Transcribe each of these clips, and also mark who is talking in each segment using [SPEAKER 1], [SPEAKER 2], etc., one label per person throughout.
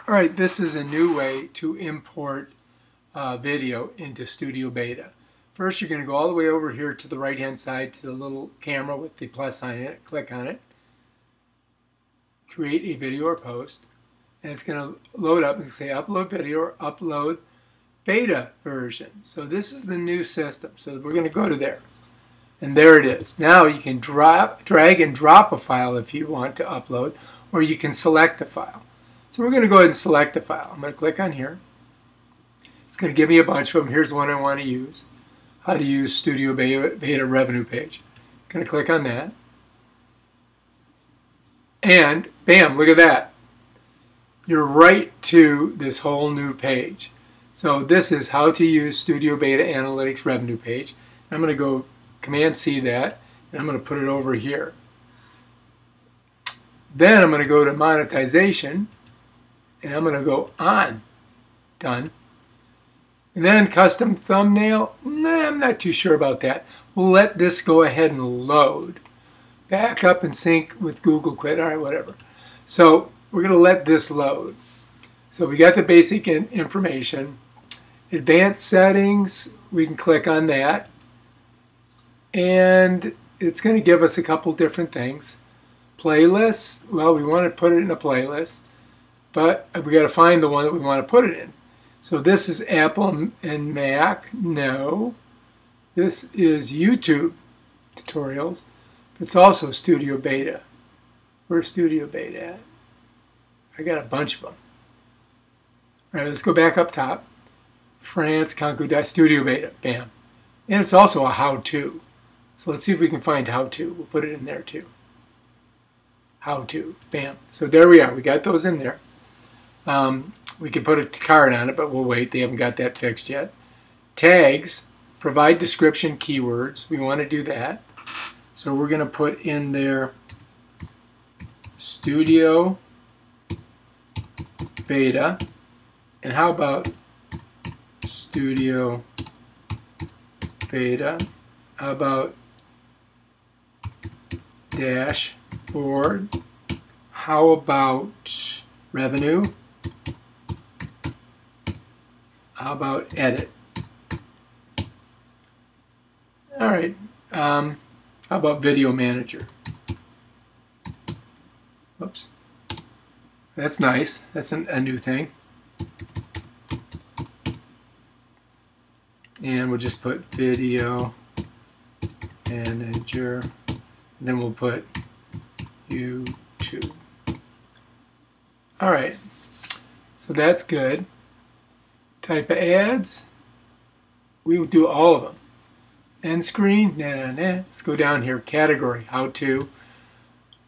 [SPEAKER 1] All right, this is a new way to import video into Studio Beta. First, you're going to go all the way over here to the right-hand side to the little camera with the plus sign in it. Click on it. Create a video or post. And it's going to load up and say upload video or upload beta version. So this is the new system. So we're going to go to there. And there it is. Now you can drag and drop a file if you want to upload, or you can select a file. So we're going to go ahead and select a file. I'm going to click on here. It's going to give me a bunch of them. Here's one I want to use. How to use Studio Beta revenue page. I'm going to click on that. And bam, look at that. You're right to this whole new page. So this is how to use Studio Beta Analytics revenue page. I'm going to go Command C that, and I'm going to put it over here. Then I'm going to go to monetization, and I'm going to go on. Done. And then custom thumbnail, nah, I'm not too sure about that. We'll let this go ahead and load. Back up and sync with Google Quit, all right, whatever. So we're going to let this load. So we got the basic information. Advanced settings, we can click on that. And it's going to give us a couple different things. Playlists, well, we want to put it in a playlist, but we got to find the one that we want to put it in. So this is Apple and Mac. No. This is YouTube tutorials. It's also Studio Beta. Where's Studio Beta at? I got a bunch of them. All right, let's go back up top. France, Conco, Studio Beta. Bam. And it's also a how-to. So let's see if we can find how-to. We'll put it in there too. How-to. Bam. So there we are. We got those in there. We can put a card on it, but we'll wait. They haven't got that fixed yet. Tags. Provide description keywords. We want to do that. So we're going to put in there Studio Beta. And how about Studio Beta? How about dashboard? How about revenue? How about edit? All right. How about video manager? Oops. That's nice. That's a new thing. And we'll just put video manager. And then we'll put YouTube. All right. So that's good. Type of ads. We will do all of them. End screen. Let's go down here. Category. How to.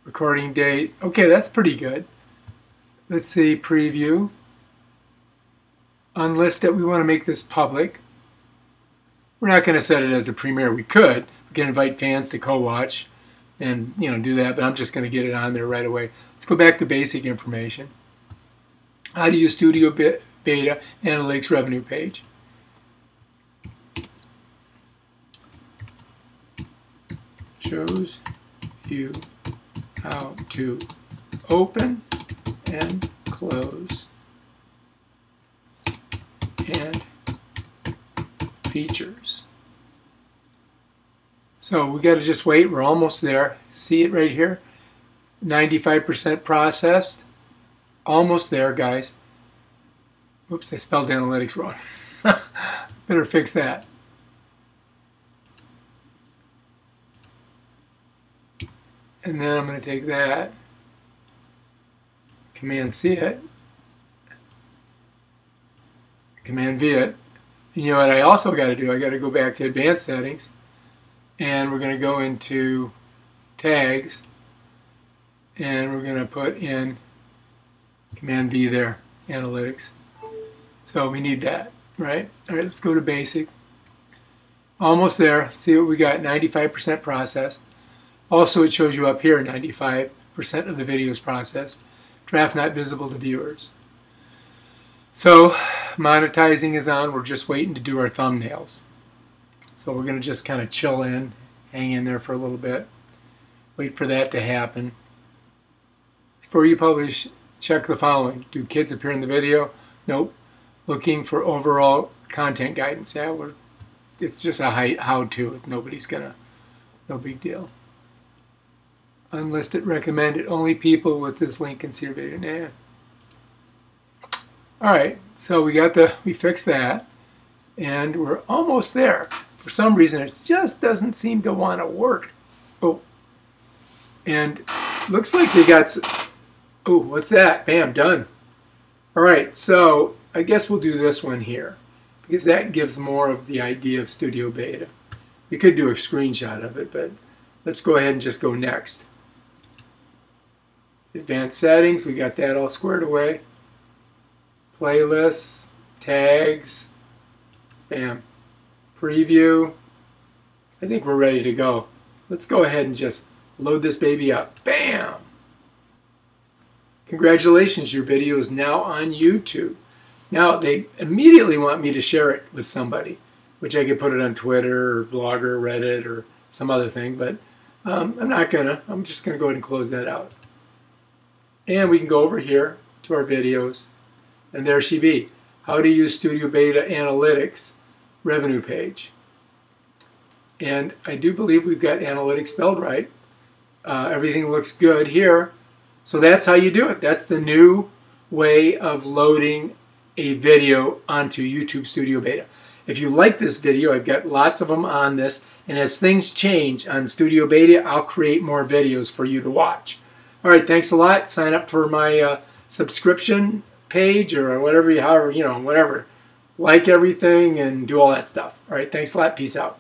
[SPEAKER 1] Recording date. Okay, that's pretty good. Let's see. Preview. Unlist it. We want to make this public. We're not going to set it as a premiere. We could. We can invite fans to co-watch and do that, but I'm just going to get it on there right away. Let's go back to basic information. How to use Studio Beta Analytics revenue page. Shows you how to open and close and features. So we got to just wait. We're almost there. See it right here? 95% processed. Almost there, guys. Oops, I spelled analytics wrong. Better fix that. And then I'm going to take that, Command C it, Command V it. And you know what I also got to do? I got to go back to advanced settings, and we're going to go into tags, and we're going to put in Command V there, analytics. So we need that, right? All right, let's go to basic. Almost there. Let's see what we got. 95% processed. Also, it shows you up here 95% of the video is processed. Draft not visible to viewers. So monetizing is on. We're just waiting to do our thumbnails. So we're going to just kind of chill in, hang in there for a little bit, wait for that to happen. Before you publish check the following. Do kids appear in the video? Nope. Looking for overall content guidance. Yeah, it's just a how-to. Nobody's gonna, no big deal. Unlisted recommended. Only people with this link can see your video. Nah. All right, so we fixed that, and we're almost there. For some reason, it just doesn't seem to want to work. Oh, and looks like they got. Oh, what's that? Bam, done. All right, so I guess we'll do this one here because that gives more of the idea of Studio Beta. We could do a screenshot of it, but let's go ahead and just go next. Advanced settings, we got that all squared away. Playlists, tags, bam, preview. I think we're ready to go. Let's go ahead and just load this baby up. Bam! Congratulations, your video is now on YouTube. Now they immediately want me to share it with somebody, which I could put it on Twitter or Blogger, Reddit, or some other thing, but I'm not gonna. I'm just gonna go ahead and close that out. And we can go over here to our videos. And there she be. How to use Studio Beta Analytics revenue page. And I do believe we've got analytics spelled right. Everything looks good here. So that's how you do it. That's the new way of loading a video onto YouTube Studio Beta. If you like this video, I've got lots of them on this. And as things change on Studio Beta, I'll create more videos for you to watch. All right, thanks a lot. Sign up for my subscription page or whatever, whatever. Like everything and do all that stuff. All right, thanks a lot. Peace out.